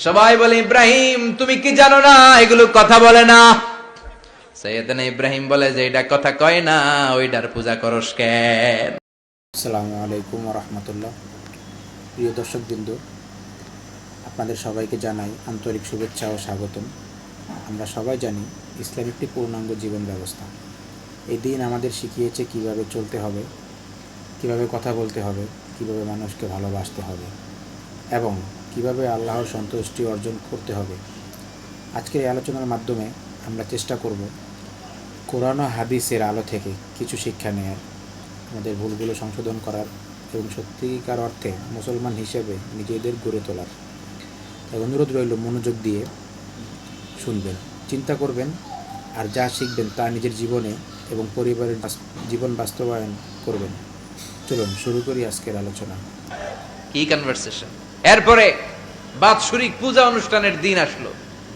সবাই বলে ইব্রাহিম তুমি কি জানো না এগুলো কথা বলে না? সৈয়দনা ইব্রাহিম বলে যে এটা কথা কয় না, ওইটার পূজা করস কেন? আসসালামু আলাইকুম ওয়া রাহমাতুল্লাহ। প্রিয় দর্শকবৃন্দ, আপনাদের সবাইকে জানাই আন্তরিক শুভেচ্ছা ও স্বাগতম। আমরা সবাই জানি ইসলাম একটি পূর্ণাঙ্গ জীবন ব্যবস্থা। এই দিন আমাদের শিখিয়েছে কিভাবে চলতে হবে, কিভাবে কথা বলতে হবে, কিভাবে মানুষকে ভালোবাসতে হবে এবং কিভাবে আল্লাহর সন্তুষ্টি অর্জন করতে হবে। আজকের এই আলোচনার মাধ্যমে আমরা চেষ্টা করব কোরআন ও হাদিসের আলো থেকে কিছু শিক্ষা নেয়ার, আমাদের ভুলগুলো সংশোধন করার এবং সত্যিকার অর্থে মুসলমান হিসেবে নিজেদের গড়ে তোলার। তাই অনুরোধ রইল মনোযোগ দিয়ে শুনবেন, চিন্তা করবেন আর যা শিখবেন তা নিজের জীবনে এবং পরিবারের জীবন বাস্তবায়ন করবেন। চলুন শুরু করি আজকের আলোচনা। কি কনভারসেশন! এরপরে বাৎসরিক পূজা অনুষ্ঠানের দিন আসলো।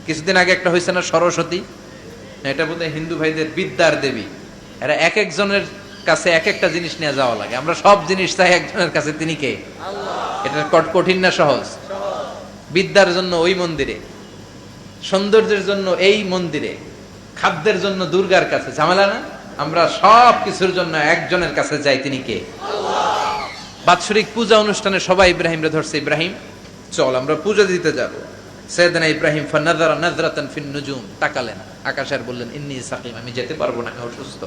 কিছুদিন আগে একটা হয়েছে না, সরস্বতী। এটা বোধহয় হিন্দু ভাইদের বিদ্যার দেবী। এরা এক একজনের কাছে এক একটা জিনিস নিয়ে যাওয়া লাগে। আমরা সব জিনিস চাই একজনের কাছে, তিনি কে? আল্লাহ। এটা কঠিন না সহজ? বিদ্যার জন্য ওই মন্দিরে, সৌন্দর্যের জন্য এই মন্দিরে, খাদ্যের জন্য দুর্গার কাছে। ঝামেলা না? আমরা সব কিছুর জন্য একজনের কাছে যাই, তিনি কে? আল্লাহ। বাৎসরিক পূজা অনুষ্ঠানে সবাই ইব্রাহিমরে ধরছে, ইব্রাহিম চল আমরা পূজা দিতে যাব। সাইয়েদনা ইব্রাহিম ফানাযারা নাযরাতান ফিন নুজুম, তাকালেন আকাশে আর বললেন ইন্নী সাকিম, আমি যেতে পারবো না, অসুস্থ।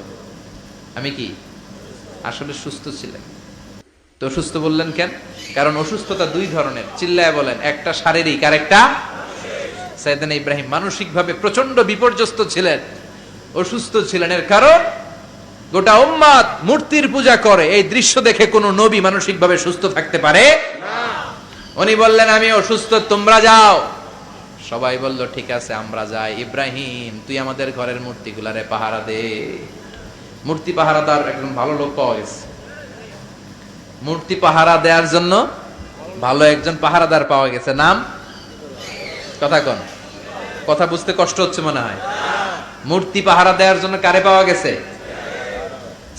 আমি কি আসলে সুস্থ ছিলেন? তো অসুস্থ বললেন কেন? কারণ অসুস্থতা দুই ধরনের, চিল্লায় বলেন। একটা শারীরিক আর একটা। সাইয়েদনা ইব্রাহিম মানসিকভাবে প্রচন্ড বিপর্যস্ত ছিলেন, অসুস্থ ছিলেন। এর কারণ গোটা উম্মাত মূর্তির পূজা করে, এই দৃশ্য দেখে কোন নবী মানসিকভাবে সুস্থ থাকতে পারে না। উনি বললেন আমি অসুস্থ, তোমরা যাও। সবাই বলল ঠিক আছে আমরা যাই। ইব্রাহিম তুই আমাদের ঘরের মূর্তিগুলারে পাহারা দে। মূর্তি পাহারাদার একজন ভালো লোক পাওয়া গেছে। মূর্তি পাহারা দেওয়ার জন্য ভালো একজন পাহারাদার পাওয়া গেছে। নাম? কথা কোন? কথা বুঝতে কষ্ট হচ্ছে মনে হয়। মূর্তি পাহারা দেওয়ার জন্য কারে পাওয়া গেছে?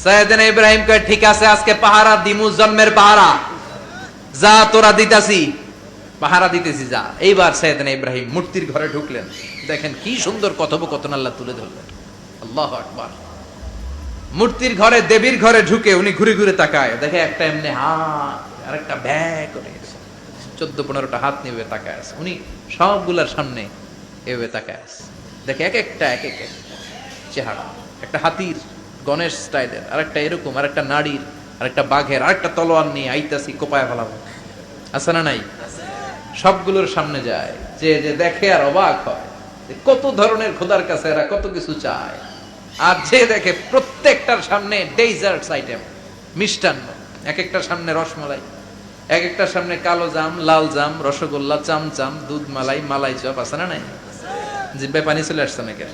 সাইয়েদনা ইব্রাহিম কয় ঠিক আছে আজকে পাহারা দিমু, জন্মের পাহারা। যা তোরা দিতাছি, পাহারা দিতেছি যা। এইবার সাইয়েদনা ইব্রাহিম মূর্তির ঘরে ঢুকলেন। দেখেন কি সুন্দর কথোপকথন আল্লাহ তুলে ধরলেন। আল্লাহু আকবার। মূর্তির ঘরে, দেবীর ঘরে ঢুকে উনি ঘুরে ঘুরে তাকায়, দেখে একটা এমনি হাত আর একটা ব্যাগ করে 14-15টা হাত নিয়ে তাকায় আছে। উনি সবগুলার সামনে এভাবে তাকায় আছে, দেখে এক একটা চেহারা। একটা হাতির গণেশ স্টাইলের, আর একটা এরকম, আর একটা নারীর, আর একটা বাঘের, আর একটা তলোয়ার নিয়ে আইতাছি কোপায় ফেলাবো। আছে না নাই? সবগুলোর সামনে যায়, যে যে দেখে আর অবাক হয় কত ধরনের খোদার কাছে এরা কত কিছু চায়। আর যে দেখে প্রত্যেকটার সামনে ডেজার্টস আইটেম, মিষ্টান্ন। এক একটার সামনে রসমালাই, এক একটার সামনে কালো জাম, লাল জাম, রসগোল্লা, চামচাম, দুধ মালাই, মালাই চপ। আছে না নাই? জিব্বায় পানি চলে আসছে নাকি?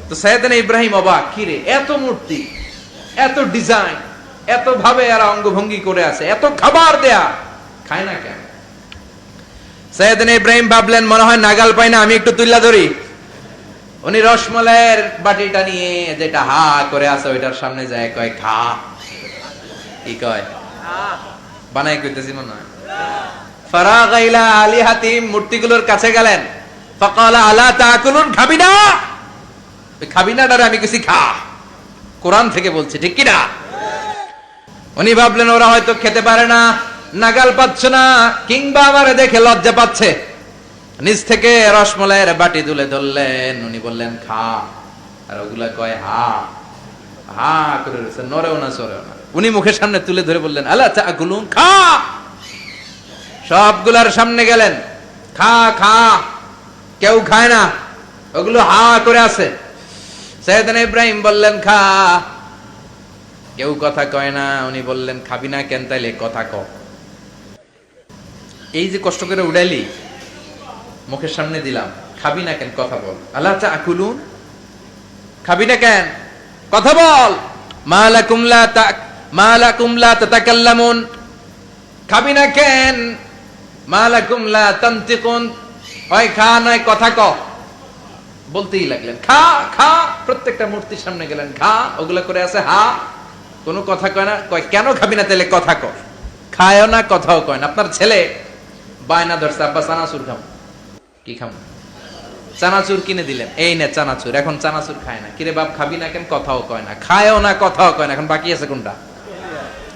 তো সাইয়েদনা ইব্রাহিম অবাক, কি রে এত মূর্তি, এত ডিজাইন, এত ভাবে এরা অঙ্গভঙ্গি করে আছে, এত খাবার দেয়া, খায় না কেন? সাইয়েদনা ইব্রাহিম ভাবলেন মনে হয় নাগাল পাই না, আমি একটু তুল্লা ধরি। উনি রসমালাইয়ের বাটিটা নিয়ে, যেটা হা করে আছে ওইটার সামনে যায়, কয় খা। কি কয়? বানাই কইতেছি মনে হয়। ফারাগা ইলা আলিহাতিম, মূর্তিগুলোর কাছে গেলেন। ফাকালা আলা তাকুলুন, খাবি না? খাবি না ডারে আমি কিছু খা। কোরআন থেকে বলছে, ঠিক কি না? উনি ভাবলেন ওরা হয়তো খেতে পারে না, নাগাল পাচ্ছে না, কিংবা আমারে দেখে লজ্জা পাচ্ছে। নিজ থেকে রসমালাইয়ের বাটি তুলে ধরলেন। উনি বললেন খা, আর ওগুলা কয় হা। হা করে রয়েছে, নরেও না সরেও না। উনি মুখের সামনে তুলে ধরে বললেন আলা তাকুলুন, খা। সবগুলার সামনে গেলেন, খা খা। কেউ খায় না, ওগুলো হা করে আছে। সাইয়েদনা ইব্রাহিম বললেন খা। কেউ কথা কয় না। উনি বললেন খাবি না কেন? তাইলে কথা ক। এই যে কষ্ট করে উড়াইলি, মুখের সামনে দিলাম, খাবি না কেন? কথা বল। আলা তাকুলুন, খাবি না কেন? কথা বল। মালাকুম লা তাতাকাল্লামুন, খাবি না কেন? মালাকুম লা তানতিকুন, হয় খা নয় কথা ক। বলতেই লাগলেন খা খা। প্রত্যেকটা মূর্তির সামনে গেলেন, খা। ওগুলা করে আছে হা, কোনো কথা কয় না। কয় কেন খাবি না? তাহলে কথা ক। খায়ও না, কথাও কয় না। আপনার ছেলে বায়না ধরছে, আব্বা চানাচুর খাম। কি খাম? চানাচুর কিনে দিলেন, এই নে চানাচুর। এখন চানাচুর খায় না। কিরে বাপ খাবি না কেন? কথাও কয় না, খায়ও না, কথাও কয় না। এখন বাকি আছে কোনটা?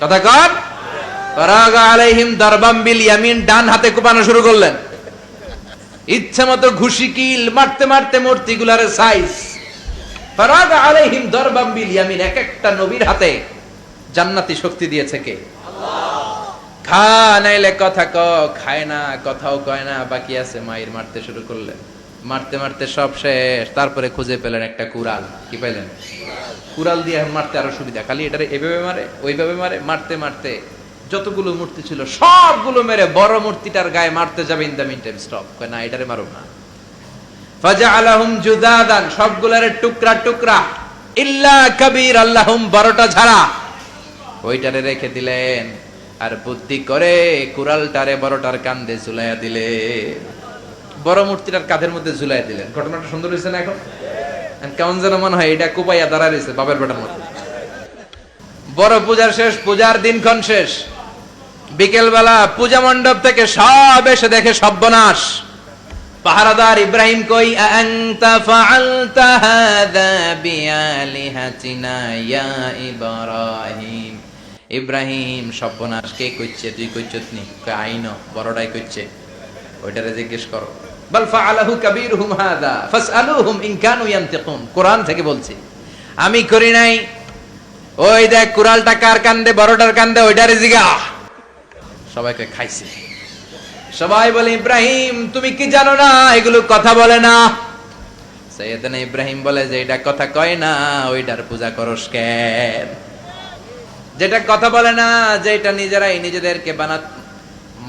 কথা কর। ফারাগা আলাইহিম দারবাম বিল ইয়ামিন, ডান হাতে কোপানো শুরু করলেন। ইচ্ছা মতো ঘুষি কিল মারতে মারতে মূর্তিগুলার সাইজ। ফারাগা আলাইহিম দারবাম বিল ইয়ামিন, এক একটা নবীর হাতে জান্নাতি শক্তি দিয়েছে কে? খা নাইলে কথা ক, খায় না, কথাও কয় না, বাকি আছে। মায়ের মারতে শুরু করলেন, মারতে মারতে সব শেষ। তারপরে খুঁজে পেলেন একটা কুড়াল। কি পাইলেন? কুড়াল দিয়ে মারতে আরো সুবিধা, খালি এটারে এভাবে মারে, ওইভাবে মারে। মারতে মারতে যতগুলো মূর্তি ছিল সবগুলো মেরে বড় মূর্তিটার গায়ে মারতে যাবে, in the meantime stop, কয় না এটারে মারো না। ফাজআলাহুম জুদাদান, সবগুলারে টুকরা টুকরা, ইল্লা কাবীর আল্লাহুম, বড়টা ছাড়া ওইটারে রেখে দিলেন। আর বুদ্ধি করে কুড়ালটারে বড়টার কাঁধে ঝুলাইয়া দিলে, বড় মূর্তিটার কাঁধের মধ্যে ঝুলাইয়া দিলেন। ঘটনাটা সুন্দর হয়েছে না? এখন কেমন যেন মনে হয় এটা কোপাইয়া দাঁড়া রয়েছে বাপের বেটার মধ্যে। বড় পূজার শেষ, পূজার দিনক্ষণ শেষ। বিকেল বেলা পূজা মণ্ডপ থেকে সব এসে দেখে সর্বনাশ। পাহারাদার ইব্রাহিম কই? আনতা ফাআলতা হাযা বিআলিহাতিনা ইয়া ইব্রাহিম। ইব্রাহিম, সর্বনাশ কে কইছে? তুই কইছস নি? কই আইনো, বড়টাই কইছে, ওইটারে জিজ্ঞেস করো। বাল ফাআলাহু কাবীরুহুম হাযা ফাসআলুহুম ইন কানু ইয়ানতিকুন। কোরআন থেকে বলছি, আমি করি নাই। ওই দেখ কুড়ালটা কার কান্দে? বড়টার কান্দে, ওইটারে জিগা। সবাইকে খাইছে। সবাই বলে ইব্রাহিম তুমি কি জানো না এগুলো কথা বলে না? সাইয়েদনা ইব্রাহিম বলে যে এটা কথা কয় না, ওইটার পূজা করস কেন? যেটা কথা বলে না, যেটা নিজেরাই নিজেদেরকে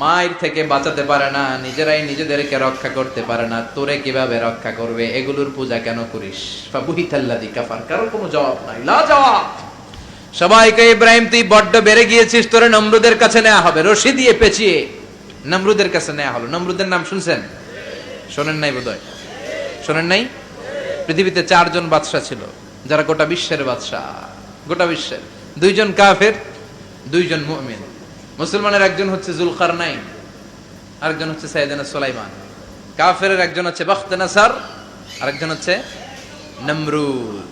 মায়ের থেকে বাঁচাতে পারে না, নিজেরাই নিজেদেরকে রক্ষা করতে পারে না, তোরে কিভাবে রক্ষা করবে? এগুলোর পূজা কেন করিস? ফাবুহিতাল্লাযী কাফার, কারো কোনো জবাব নাই, লা জবাব। সবাইকে ইব্রাহিম তুই বড্ড বেড়ে গিয়েছিস, তোরে নমরুদের কাছে নেওয়া হবে, রশি দিয়ে পেঁচিয়ে নমরুদের কাছে নেওয়া হলো। নমরুদের নাম শুনছেন? শোনেন নাই বোধহয়? শোনেন নাই? পৃথিবীতে 4 জন বাদশা ছিল, যারা গোটা বিশ্বের বাদশা। গোটা বিশ্বের 2 জন কাফের, 2 জন মুমিন। মুসলমানের একজন হচ্ছে যুলকারনাইন, আরেকজন হচ্ছে সাইয়েদনা সুলাইমান। কাফেরের একজন হচ্ছে বখতনাসার, আরেকজন হচ্ছে নমরুদ।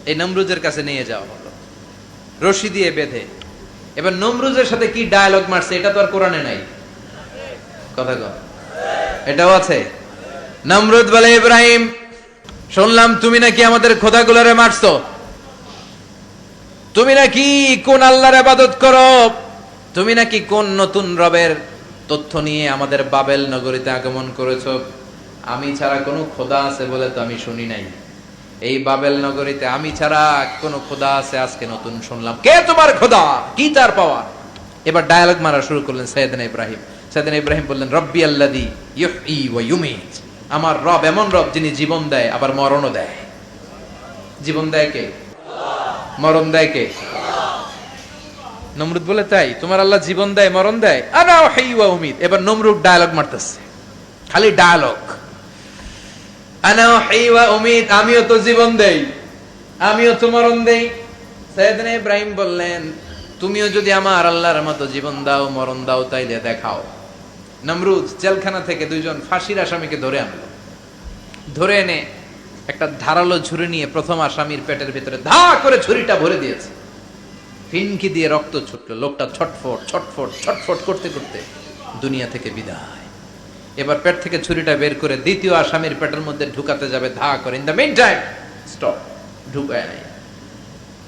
এই নমরুদের কাছে নিয়ে যাওয়া হলো রশি দিয়ে বেঁধে। এবার নমরুদের সাথে কি ডায়ালগ মারছে এটা তো আর কোরআনে নাই। কথা কও, এটাও আছে? নমরুদ বলে ইব্রাহিম, শুনলাম তুমি নাকি আমাদের খোদাগুলোরে মারছো, তুমি নাকি কোন আল্লাহর ইবাদত করো, তুমি নাকি কোন নতুন রবের তথ্য নিয়ে আমাদের বাবেল নগরীতে আগমন করেছো। আমি ছাড়া কোনো খোদা আছে বলে তো আমি শুনি নাই। এই বাবেল নগরীতে আমি ছাড়া কোনো খোদা আছে আজকে নতুন শুনলাম। কে তোমার খোদা? কি তার পাওয়া? এবার ডায়ালগ মারা শুরু করলেন সাইয়েদনা ইব্রাহিম। সাইয়েদনা ইব্রাহিম বললেন, রব্বি আল্লাযী ইউহয়ী ওয়া ইউমীত। আমার রব এমন রব যিনি জীবন দেয় আবার মরণও দেয়। জীবন দেয় কে? মরণ দেয় কে? নমরুদ বলে, তাই তোমার আল্লাহ জীবন দেয় মরণ দেয়? আনা উহয়ী ওয়া উমীত। এবার নমরুদ ডায়ালগ মারতেছে, খালি ডায়ালগ। আনা উহয়ী ওয়া উমীত, আমিও তো জীবন দেই, আমিও তো মরণ দেই। সাইয়েদনা ইব্রাহিম বললেন, তুমিও যদি আমার আল্লাহর মতো জীবন দাও মরণ দাও তাইলে দেখাও। নমরুদ জেলখানা থেকে 2 জন ফাঁসির আসামিকে ধরে আনলো। ধরে এনে একটা ধারালো ছুরি নিয়ে প্রথম আসামির পেটের ভিতরে ধা করে ছুরিটা ভরে দিয়েছে। ফিনকি দিয়ে রক্ত ছুটলো। লোকটা ছটফট ছটফট ছটফট করতে করতে দুনিয়া থেকে বিদায়। এবার পেট থেকে ছুরিটা বের করে দ্বিতীয় আসামির পেটের মধ্যে ঢুকাতে যাবে ধা করে। In the meantime stop, ঢুকায় নাই।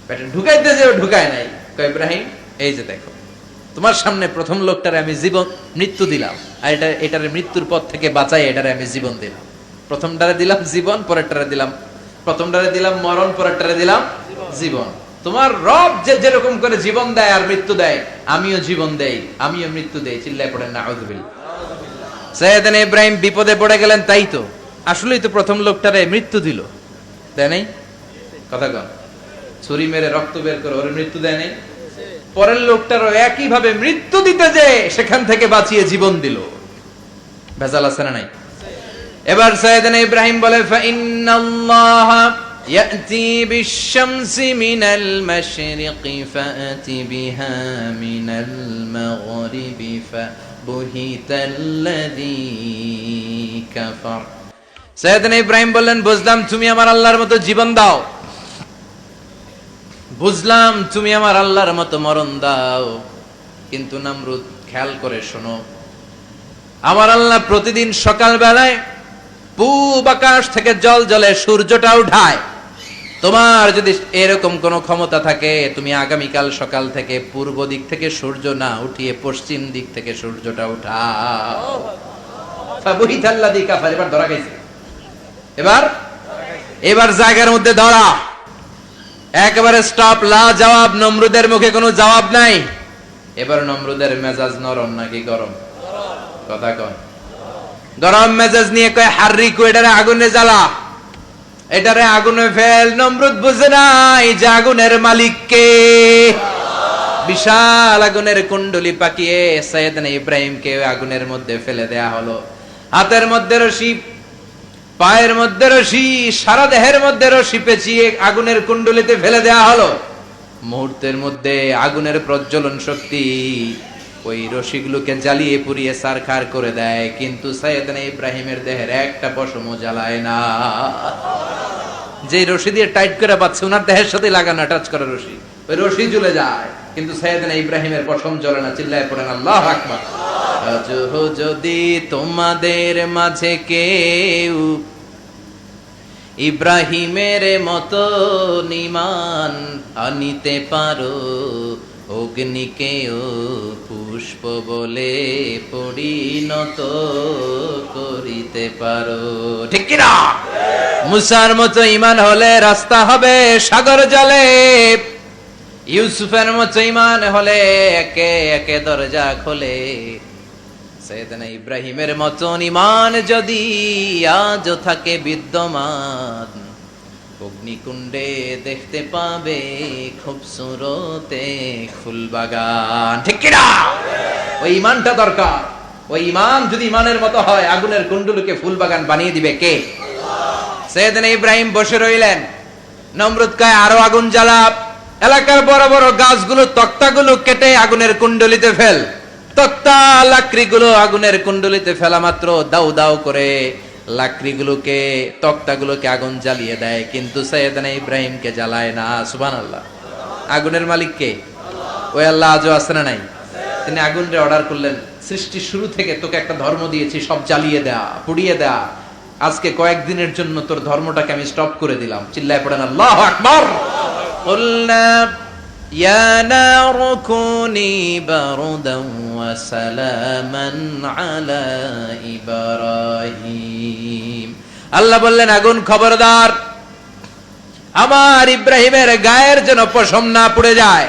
পেটে ঢুকাইতে যে ঢুকায় নাই। কয় ইব্রাহিম, এই যে দেখো তোমার সামনে প্রথম লোকটারে আমি জীবন মৃত্যু দিলাম, আর এটারে মৃত্যুর পথ থেকে বাঁচাই এটারে আমি জীবন দিলাম। প্রথমটারে দিলাম জীবন, পরেরটারে দিলাম, প্রথমটারে দিলাম মরণ, পরেরটারে দিলাম জীবন। তোমার রব যে যেরকম করে জীবন দেয় আর মৃত্যু দেয়, আমিও জীবন দেই, আমিও মৃত্যু দেই। চিল্লায় পড়েন নাউযুবিল্লাহ। সাইয়েদনা ইব্রাহিম বিপদে পড়ে গেলেন। তাই তো, আসলেই তো প্রথম লোকটারে মৃত্যু দিল, দেয় নাই? কথা কন, ছুরি মেরে রক্ত বের করে ওরে মৃত্যু দেয় নাই? পরের লোকটারও একই ভাবে মৃত্যু দিতে যে সেখান থেকে বাঁচিয়ে জীবন দিল। ভেজাল আছে না নাই? এবার সাইয়েদনা ইব্রাহিম বলে, ফাইন্নাল্লাহা ইয়াতি বিশ-শামসি মিনাল মাশরিকি ফাআতি বিহা মিনাল মাগরিবি বুহিতাল্লাযী কাফার। সাইয়েদনা ইব্রাহিম বললেন, বুঝলাম তুমি আমার আল্লাহর মতো জীবন দাও, বুঝলাম তুমি আমার আল্লাহর মতো মরণ দাও, কিন্তু নমরুদ খেয়াল করে শোনো, আমার আল্লাহ প্রতিদিন সকাল বেলায় পূব আকাশ থেকে জল জলে সূর্যটা উঠায়। তোমার যদি এরকম কোন ক্ষমতা থাকে, তুমি আগামীকাল সকাল থেকে পূর্ব দিক থেকে সূর্য না উঠিয়ে পশ্চিম দিক থেকে সূর্যটা উঠাও। ফাবুহিতাল্লাযী কাফার। এবার ধরা গেছে, এবার জায়গার মধ্যে ধরা, একেবারে স্টপ, লা জবাব। নমরুদের মুখে কোনো জবাব নাই। এবার নমরুদের মেজাজ নরম নাকি গরম? কথা কন। গরম মেজাজ নিয়ে কয়, হাররিকু, এটারে আগুনে জ্বালা, এটারে আগুনে ফেল। নমরুদ বুঝে নাই যে আগুনের মালিক কে। বিশাল আগুনের কুণ্ডলি পাকিয়ে সাইয়েদনা ইব্রাহিমকে আগুনের মধ্যে ফেলে দেয়া হলো। হাতের মধ্যে রশি, পায়ের মধ্যে রশি, সারা দেহের মধ্যে রশি পেঁচিয়ে আগুনের কুণ্ডলিতে ফেলে দেয়া হলো। মুহূর্তের মধ্যে আগুনের প্রজ্বলন শক্তি ওই রশিগুলোকে জ্বালিয়ে পুড়িয়ে সারখার করে দেয়, কিন্তু সাইয়েদনা ইব্রাহিমের দেহের একটা পশমও জ্বালায় না। যে রশি দিয়ে টাইট করে বাঁধছে, ওনার দেহের সাথে লাগানো টাচ করা রশি, ওই রশি জ্বলে যায়, কিন্তু সাইয়েদনা ইব্রাহিমের পশম জ্বলে না। চিল্লায় পড়েন আল্লাহু আকবার। আজ যদি তোমাদের মাঝে কেউ ইব্রাহিমের মতো ঈমান আনিতে পারো, অগ্নিকেও পুষ্প বলে পরিণত করিতে পারো, ঠিক কি না? মুসার মতো ঈমান হলে রাস্তা হবে সাগর জলে, ইউসুফের মতো ঈমান হলে একে একে দরজা খোলে। সাইয়েদনা ইব্রাহিমের মতন ঈমান যদি আজও থাকে বিদ্যমান, অগ্নিকুণ্ডে দেখতে পাবে খুবসুরতে ফুলবাগান, ঠিক কি না? ওই ঈমানটা দরকার। ওই ঈমান যদি ঈমানের মতো হয়, আগুনের কুণ্ডলকে ফুলবাগান বানিয়ে দিবে কে? সাইয়েদনা ইব্রাহিম বসে রইলেন। নমরুদ কয়, আরো আগুন জ্বালা, এলাকার বড় বড় গাছগুলো, তক্তাগুলো কেটে আগুনের কুণ্ডলিতে ফেল। তক্তা লাকড়িগুলো আগুনের কুণ্ডলিতে ফেলা মাত্র দাউ দাউ করে লাকড়িগুলোকে, তক্তাগুলোকে আগুন জ্বালিয়ে দেয়, কিন্তু সাইয়েদনা ইব্রাহিমকে জ্বালায় না। সুবহানাল্লাহ। আগুনের মালিক কে? ওই আল্লাহ আজও আছে না নাই? তিনি আগুনরে অর্ডার করলেন, সৃষ্টির শুরু থেকে তোকে একটা ধর্ম দিয়েছি, সব জ্বালিয়ে দেয়া, পুড়িয়ে দেয়া, আজকে কয়েকদিনের জন্য তোর ধর্মটাকে আমি স্টপ করে দিলাম। চিল্লায় পড়েন আল্লাহু আকবার। কুলনা ইয়া নারু কুনি বারদান ওয়া সালামান আলা ইব্রাহিম। আল্লাহ বললেন, আগুন খবরদার, আমার ইব্রাহিমের গায়ের যেন পশম না পুড়ে যায়,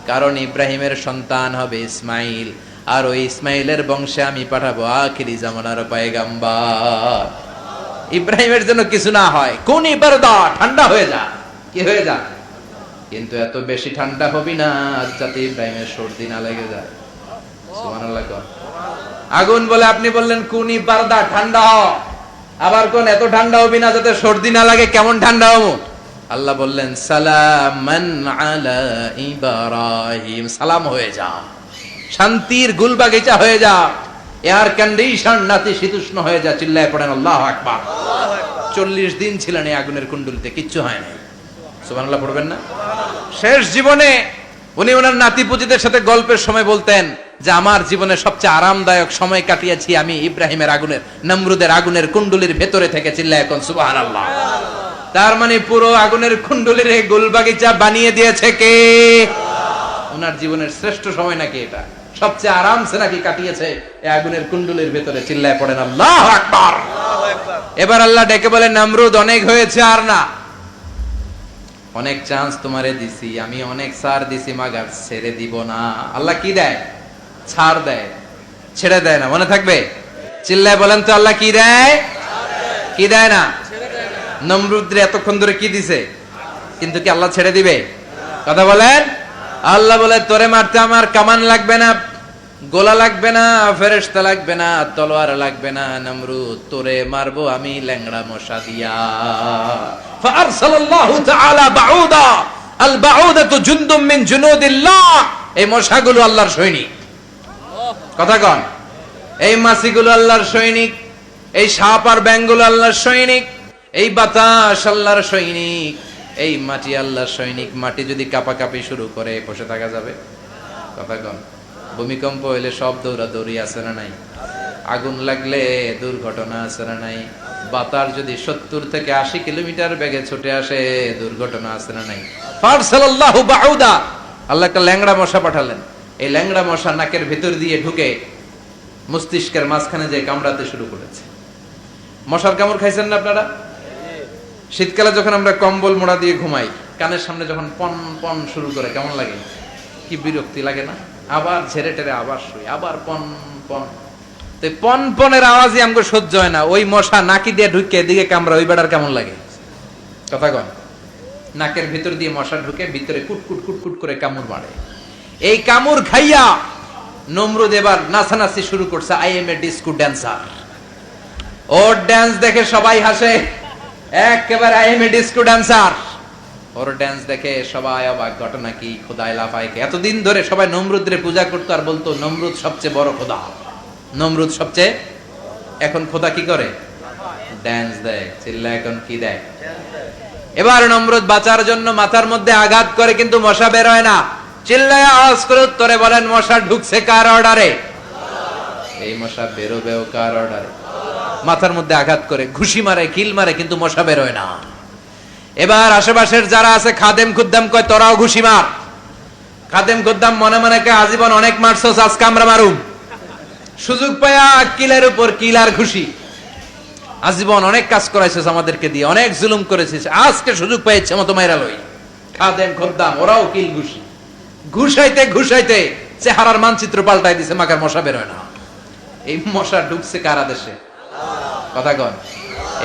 কারণ ইব্রাহিমের সন্তান হবে ইসমাইল, আর ওই ইসমাইলের বংশে আমি পাঠাবো আখিরি জামানার পয়গাম্বার। ইব্রাহিমের জন্য কিছু না হয়, কোন বারদা, ঠান্ডা হয়ে যা, কি হয়ে যা, কিন্তু এত বেশি ঠান্ডা হবি না যাতে ইব্রাহিমের সর্দি না লেগে যায়। সুবহানাল্লাহ। আগুন বলে, আপনি বললেন কোনি বারদা, ঠান্ডা হ, আবার কোন এত ঠান্ডা হবি না যাতে সর্দি না লাগে। কেমন ঠান্ডা হবো? আল্লাহ বললেন, সালামান আলা ইব্রাহিম, সালাম হয়ে যা, শান্তির গুলবাগিচা হয়ে যা, এয়ার কন্ডিশন নাতি শীতুষ্ণ হয়ে যা। চিল্লায় পড়েন আল্লাহু আকবার। 40 দিন ছিলেন এই আগুনের কুণ্ডলিতে, কিচ্ছু হয় না। সুবহানাল্লাহ পড়বেন না? শেষ জীবনে উনি ওনার নাতি পুতিদের সাথে গল্পের সময় বলতেন যে আমার জীবনে সবচেয়ে আরামদায়ক সময় কাটিয়েছি আমি ইব্রাহিমের আগুনের, নমরুদের আগুনের কুণ্ডলির ভেতরে থেকে। চিল্লায় এখন সুবহানাল্লাহ। তার মানে পুরো আগুনের কুণ্ডলির গুলবাগিচা বানিয়ে দিয়েছে কে? ওনার জীবনের শ্রেষ্ঠ সময় নাকি এটা? সবচেয়ে আরামসে নাকি কাটিয়েছে এই আগুনের কুণ্ডলির ভেতরে। চিল্লায় পড়েন আল্লাহু আকবার। এবার আল্লাহ ডেকে বলেন, নমরুদ অনেক হয়েছে, আর না, অনেক চান্স তোমারে দিছি আমি, অনেক ছাড় দিছি, মাগার ছেড়ে দিব না। আল্লাহ কি দেয়? ছাড় দেয়, ছেড়ে দেয় না। মনে থাকবে? চিল্লায় বলেন তো, আল্লাহ কি দেয়? কি দেয় না? নমরুদরে এতক্ষণ ধরে কি দিছে, কিন্তু কি আল্লাহ ছেড়ে দিবে? কথা বলেন। আল্লাহ বলে, তোরে মারতে আমার কামান লাগবে না, গোলা লাগবে না, ফেরেশতা লাগবে না, তলোয়ার লাগবে না, নমরুদ তোরে মারবো আমি ল্যাংড়া মশা দিয়া। ফাআরসালাল্লাহু তাআলা বাউদা, আল বাউদাতু জুনদুম মিন জুনুদিল্লাহ। এই মশাগুলো আল্লাহর সৈনিক। কথা কন, এই মাছিগুলো আল্লাহর সৈনিক, এই সাপ আর ব্যাঙগুলো আল্লাহর সৈনিক, এই বাতাস আল্লাহর সৈনিক, এই মাটি আল্লাহর সৈনিক। মাটি যদি কাঁপাকাঁপি শুরু করে বসে থাকা যাবে? কথা কন। ভূমিকম্প হইলে সব দৌড়াদৌড়ি আছে না নাই? আগুন লাগলে দুর্ঘটনা আছে না নাই? বাতাস যদি 70 থেকে 80 কিলোমিটার বেগে ছুটে আসে দুর্ঘটনা আছে না নাই? ফারসালাল্লাহু বাউদা, আল্লাহ একটা ল্যাংড়া মশা পাঠালেন। এই ল্যাংড়া মশা নাকের ভিতর দিয়ে ঢুকে মস্তিষ্কের মাঝখানে যে কামড়াতে শুরু করেছে। মশার কামড় খাইছেন না আপনারা? শীতকালে যখন আমরা কম্বল মোড়া দিয়ে ঘুমাই, কানের সামনে যখন পন পন শুরু করে কেমন লাগে? কি বিরক্তি লাগে না? আবার ঝেড়ে টেরে আবার শুই, আবার পন পন। তো পন পনের আওয়াজই আমাকে সহ্য হয় না। ওই মশা নাকি দিয়ে ঢুকে এদিকে কামড়া, ওই বেড়ার কেমন লাগে? কথা কন। নাকের ভিতর দিয়ে মশা ঢুকে ভিতরে কুটকুট কুটকুট করে কামড় মারে। এই কামড় খাইয়া নমরুদ এবার নাচানাচি শুরু করছে। I M A disco dancer. Or dance দেখে সবাই হাসে, একেবারে I M A disco dancer. Or dance দেখে সবাই অবাক। ঘটনা কি? খোদাই লাফাইকে এতদিন ধরে সবাই নমরুদরে পূজা করতো আর বলতো নমরুদ সবচেয়ে বড় খোদা, নমরুদ সবচেয়ে। এখন খোদা কি করে? ড্যান্স দেয়। চিল্লা এখন কি দেয়? এবার নমরুদ বাঁচার জন্য মাথার মধ্যে আঘাত করে, কিন্তু মশা বের হয় না। চিল্লায় আওয়াজ করে উত্তরে বলেন, মশা ঢুকছে কার অর্ডারে? এই মশা বেরোবেও কার অর্ডারে? মাথার মধ্যে আঘাত করে ঘুষি মারে, কিল মারে, কিন্তু মশা বের হয় না। এবার আশেপাশের যারা আছে খাদেম খুদ্দাম কয়, তোরাও ঘুষি মার। খাদেম খুদ্দাম মনে মনে কয়, আজীবন অনেক মারছস, আজকে আমরা মারুম। সুযোগ পায়া কিলের উপর কিল আর ঘুষি। আজীবন অনেক কাজ করাইছিস আমাদেরকে দিয়ে, অনেক জুলুম করেছিস, আজকে সুযোগ পেয়েছে মতো মাইরা লই। খাদেম খুদ্দাম ওরাও কিল ঘুষি। ঘুষাইতে ঘুষাইতে চেহারার মানচিত্র পাল্টাই দিছে, মাকার মশা বের হয় না। এই মশা ঢুকছে কারা দেশে? কথা কন।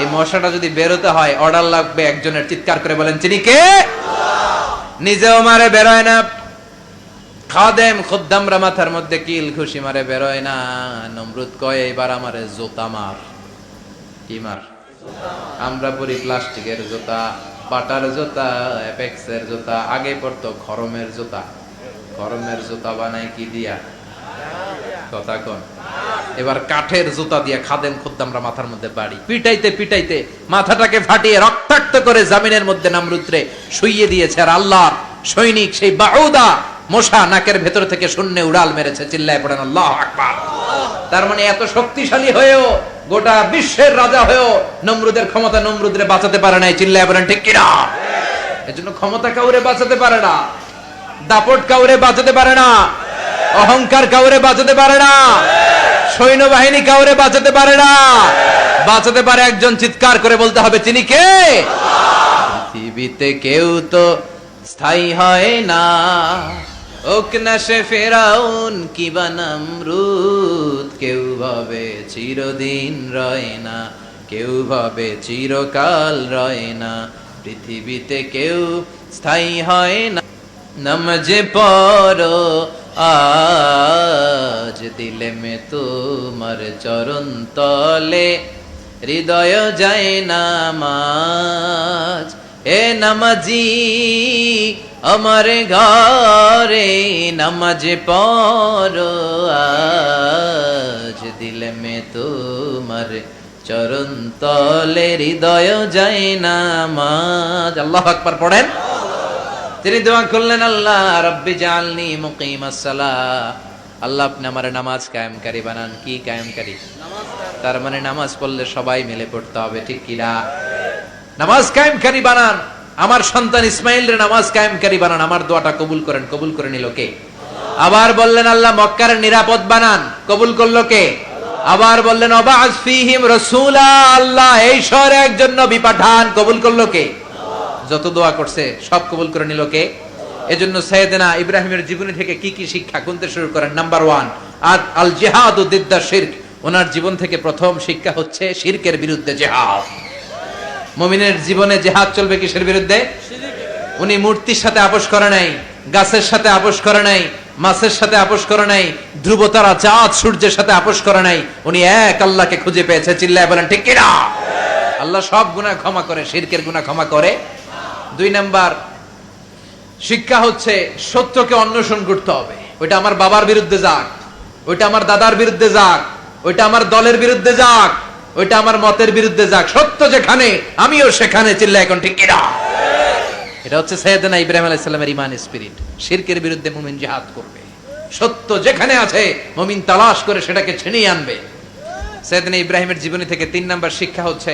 এই মশাটা যদি বেরোতে হয় অর্ডার লাগবে একজনের। চিৎকার করে বলেন, চিনি কে? নিজেও মারে, বেরোয় না। খাদেম খুদ্দামরা মাথার মধ্যে কিল ঘুষি মারে, বেরোয় না। নমরুদ কয়, এবার আমারে জুতা মার। কি মার? আমরা পরি প্লাস্টিকের জুতা, বাটার জুতা, অ্যাপেক্সের জুতা। আগে পড়তো খরমের জুতা। খরমের জুতা বানাই কি দিয়া? কথা কন। এবার কাঠের জুতা দিয়া খাদেম খুদ্দামরা মাথার মধ্যে বাড়ি। পিটাইতে পিটাইতে মাথাটাকে ফাটিয়ে রক্তাক্ত করে জামিনের মধ্যে নমরুদরে শুইয়ে দিয়েছে। আর আল্লাহর সৈনিক সেই বাউদা মশা নাকের ভেতর থেকে শূন্যে উড়াল মেরেছে। চিল্লায় পড়েন আল্লাহু আকবার। তার মানে এত শক্তিশালী হয়েও, গোটা বিশ্বের রাজা হয়েও নমরুদের ক্ষমতা নমরুদরে বাঁচাতে পারে নাই। চিল্লায় পড়েন ঠিক কিনা? এজন্য ক্ষমতা কাউরে বাঁচাতে পারে না, দাপট কাউরে বাঁচাতে পারে না, অহংকার কাউরে বাঁচাতে পারে না, সৈন্যবাহিনী কাউরে বাঁচাতে পারে না। বাঁচাতে পারে একজন। চিৎকার করে বলতে হবে, তিনি কে? পৃথিবীতে কেউ তো স্থায়ী হয় না, ওক না সে ফেরাউন কিবা নমরুদ। কেউ ভাবে চিরদিন রয় না, কেউ ভাবে চিরকাল রয় না। পৃথিবীতে কেউ স্থায়ী হয় না। নমজে পড়ো আজ দিলে মে তোমার চরণ তলে, হৃদয় যায় নামাজ। এ নামাজি আমার ঘরে, নামাজে পড়ো আজ দিলে মে তোমার চরণ তলে, হৃদয় যায় নামাজ। আল্লাহু আকবার পড়েন। তিনি দোয়া করলেন, আল্লাহ রব্বি জাআলনি মুকিমাস সালাহ। আল্লাহ আপনি আমার নামাজ কায়েমকারী বানান। কি কায়েমকারী? তার মানে নামাজ পড়লে সবাই মিলে পড়তে হবে, ঠিক কিনা? নামাজ কায়েমকারী বানান। আমার সন্তান ইসমাইলের নামাজ কায়েমকারী বানান। আমার দোয়াটা কবুল করেন। কবুল করে নিল কে? আবার বললেন, আল্লাহ মক্কার নিরাপদ বানান। কবুল করলো কে? আবার বললেন, ওয়াবা'আস ফীহিম রাসূলা। আল্লাহ এই শহরে একজন নবী পাঠান। কবুল করলো কে? যত দোয়া করছে সব কবুল করে নিল কে? এজন্য সাইয়েদনা ইব্রাহিমের জীবনী থেকে কি কি শিক্ষা গুনতে শুরু করেন। নাম্বার 1, আল জিহাদু দিদ্দা শিরক। ওনার জীবন থেকে প্রথম শিক্ষা হচ্ছে শিরকের বিরুদ্ধে জিহাদ। মুমিনের জীবনে জিহাদ চলবে কিসের বিরুদ্ধে? উনি মূর্তির সাথে আপোষ করে নাই, গাছের সাথে আপোষ করে নাই, মাছের সাথে আপোষ করে নাই, ধ্রুব তারা, চাঁদ, সূর্যের সাথে আপোষ করে নাই। উনি এক আল্লাহকে খুঁজে পেয়েছে। চিল্লায় বলেন ঠিক কিনা? আল্লাহ সব গুনাহ ক্ষমা করে, শিরকের গুনাহ ক্ষমা করে। 2 নাম্বার শিক্ষা হচ্ছে সত্যকে অন্বেষণ করতে হবে। ওইটা আমার বাবার বিরুদ্ধে যাক, ওইটা আমার দাদার বিরুদ্ধে যাক, ওইটা আমার দলের বিরুদ্ধে যাক, ওইটা আমার মতের বিরুদ্ধে যাক, সত্য যেখানে আমিও সেখানে, চিল্লা এখন ঠিক কিনা? এটা হচ্ছে সাইয়েদনা ইব্রাহিম আলাইহিস সালামের ঈমান স্পিরিট। শিরকের বিরুদ্ধে মুমিন জিহাদ করবে, সত্য যেখানে আছে মুমিন তালাশ করে সেটাকে ছিনিয়ে আনবে। সাইয়েদনা ইব্রাহিমের জীবনী থেকে 3 নাম্বার শিক্ষা হচ্ছে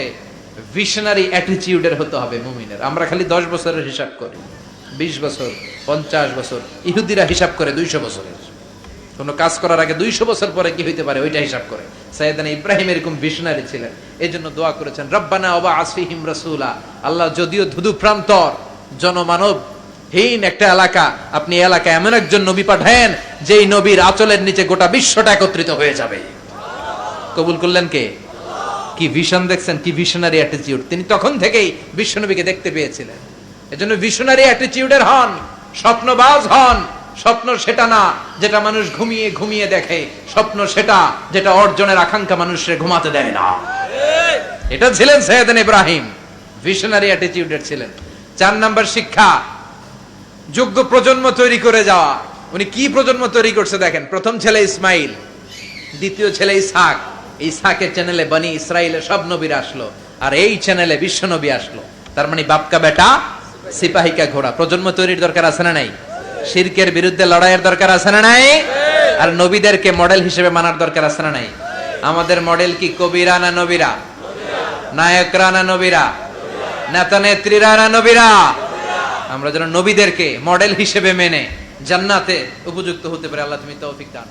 ভিশনারি অ্যাটিটিউডের হতে হবে মুমিনের। আমরা খালি 10 বছরের হিসাব করি, 20 বছর, 50 বছর, ইহুদিরা হিসাব করে 200 বছরের। কোন কাজ করার আগে 200 বছর পরে কি হইতে পারে ওইটা হিসাব করে। সাইয়েদনা ইব্রাহিম এরকম ভিশনারি ছিলেন, এজন্য দোয়া করেছেন রব্বানা ওয়া আসফিহিম রাসূলা। আল্লাহ যদিও ধুধু প্রান্তর জনমানব হীন একটা এলাকা, আপনি এলাকায় এমন একজন নবী পাঠায়েন যেই নবীর আঁচলের নিচে গোটা বিশ্বটা একত্রিত হয়ে যাবে। কবুল করলেন কে? কি ভিশন দেখছেন, কি ভিশনারি অ্যাটিটিউড। তিনি তখন থেকেই বিশ্বনবীকে দেখতে পেয়েছিলেন। এজন্য ভিশনারি অ্যাটিটিউডের হন, স্বপ্নবাজ হন। স্বপ্ন সেটা না যেটা মানুষ ঘুমিয়ে ঘুমিয়ে দেখে, স্বপ্ন সেটা যেটা অর্জনের আকাঙ্ক্ষা মানুষকে ঘুমাতে দেয় না। এটা ছিলেন সাইয়েদনা ইব্রাহিম, ভিশনারি অ্যাটিটিউডের ছিলেন। 4 নাম্বার শিক্ষা, যোগ্য প্রজন্ম তৈরি করে যাওয়া। উনি কি প্রজন্ম তৈরি করছে দেখেন। প্রথম ছেলে ইসমাইল, দ্বিতীয় ছেলে ইসহাক। ইসহাকের চ্যানেলে বনি ইসরাইলের সব নবীরা আসলো, আর এই চ্যানেলে বিশ্ব নবী আসলো। তার মানে বাপকা বেটা সিপাহিকা ঘোড়া। প্রজন্ম তৈরির দরকার আছে না নাই? শিরকের বিরুদ্ধে লড়াইয়ের দরকার আছে না নাই? আর নবীদেরকে মডেল হিসেবে মানার দরকার আছে না নাই? আমাদের মডেল কি কবিরা না নবীরা? নায়করা না নবীরা? নেতা নেত্রীরা না নবীরা? আমরা যেন নবীদেরকে মডেল হিসেবে মেনে জান্নাতে উপযুক্ত হতে পারে। আল্লাহ তুমি তৌফিক দান।